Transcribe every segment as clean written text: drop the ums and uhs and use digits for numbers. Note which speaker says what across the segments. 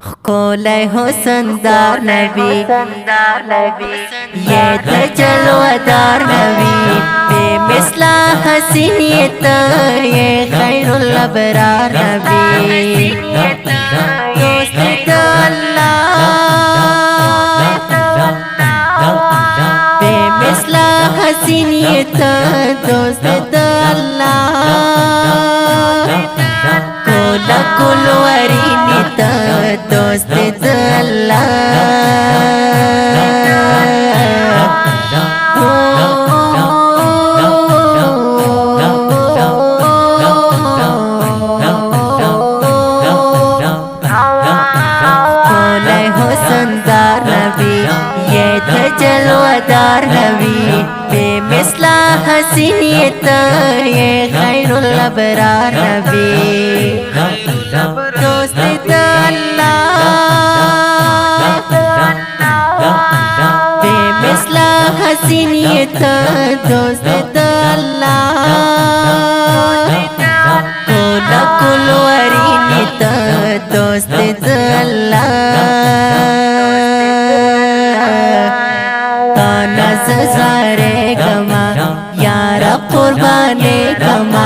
Speaker 1: कोले हो संदार नबी ये तजलवदार नबी बेमिसला हसीनियत ये खैरुल अबरार नबी दोस्त अल्लाह बेमिसला हसीनियत दोस्त अल्लाह कोला कुलवरीनित दोस्त अल्लाह जलवदार नबी बेमिसला हसीनियत ये खैरुल अबरार नबी दोस्त अल्लाह बेमिसला हसीनियत दोस्त अल्लाह कोला कुलवरीनित दोस्त अल्लाह सारे गमा यारा कुर्बाने गमा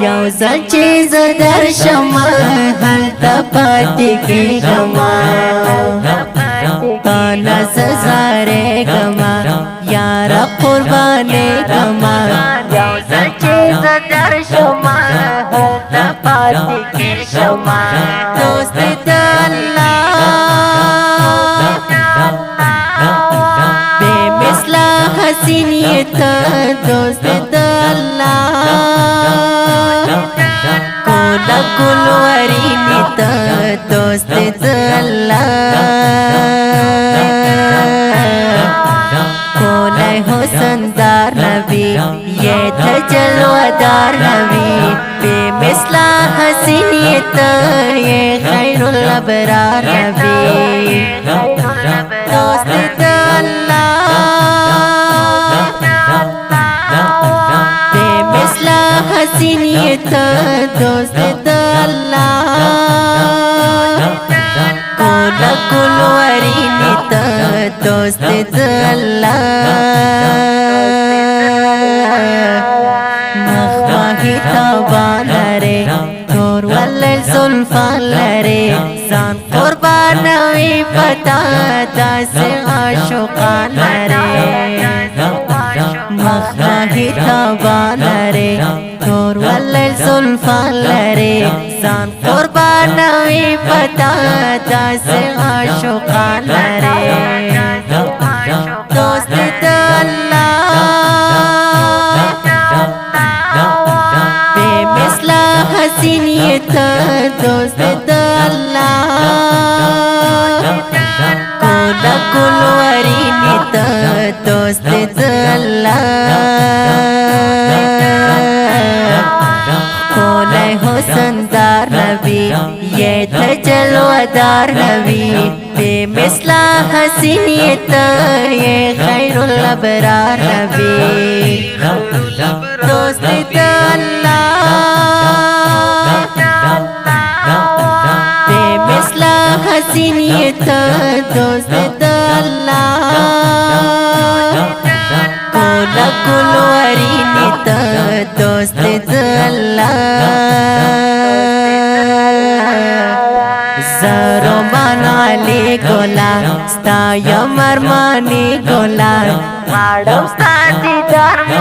Speaker 1: यौजा चीज दर्शमा हल तपाती की गमा काना सारे गमा यारा कुर्बाने गमा यौजा चीज दर्शमा हल तपाती की गमा दोस्त हसीनियत दोस्त अल्लाह कोला कुलवरीनित दोस्त अल्लाह कोले हो संदार नबी ये तजलवदार नबी बेमिसला हसीनियत ये खैरुल अबरार नबी दोस्त हसीनियत दोस्त अल्लाह कोला कुलवरीनित दोस्त अल्लाह मखमाही तबान रे तोर वल्ल सुल्फान रे सान कुर्बान वी पता दास आशुकान रे मखमाही तबान रे तोर वल्ल सुल्फान रे सान कुर्बान वी पता दास आशुकान रे दोस्त अल्लाह बेमिसला हसीनियत दोस्त अल्लाह कोला कुलवरीनित दोस्त अल्लाह कोले हो संदार नबी ये तजलवदार नबी बेमिसला हसीनियत ये खैरुल अबरार नबी दोस्त अल्लाह बेमिसला हसीनियत दोस्त अल्लाह कोला कुलवरीनित दोस्त अल्लाह जरो मनाली गोला स्ताया मरमानी गोला माडम साथी धर्म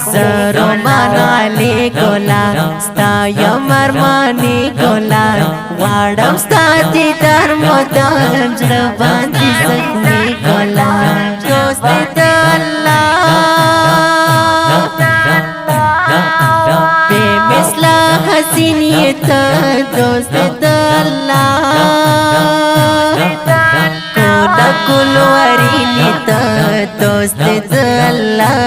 Speaker 1: जरो मनाली गोला स्ताया मरमानी गोला वाडम साथी धर्म जरबांती सखमी गोला दोस्त अल्लाह बेमिसला हसीनियत दोस्त अल्लाह कोला कुलवरीनित दोस्त अल्लाह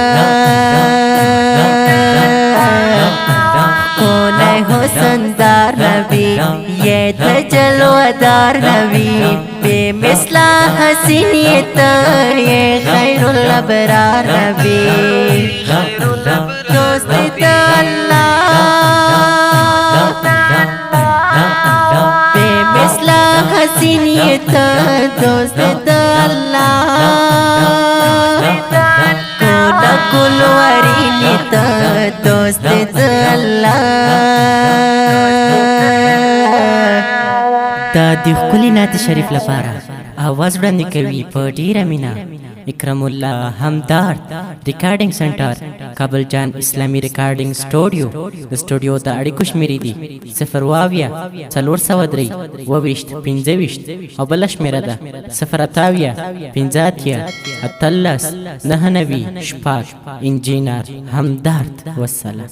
Speaker 1: कोले हो संदार नबी ये तजलवदार नबी बेमिसला हसीनियत ये खैरुल अबरार नबी दोस्त अल्लाह مثلا حسینی تا دوست دالله کولا کلوارینی تا دوست دالله دا دی خپل نعت شریف لپاره आवाज وړاندې کوي په ډیره مینا اکرم الله همدارد ریکارډینګ سنټر کابل جان اسلامي ریکارډینګ سټوډیو د سټوډیو د اړیکو شمیرې دي 0 403 22 25 او بل شمیره ده 0 50 اتلس 99 شپږ انجینر همدارد والسلام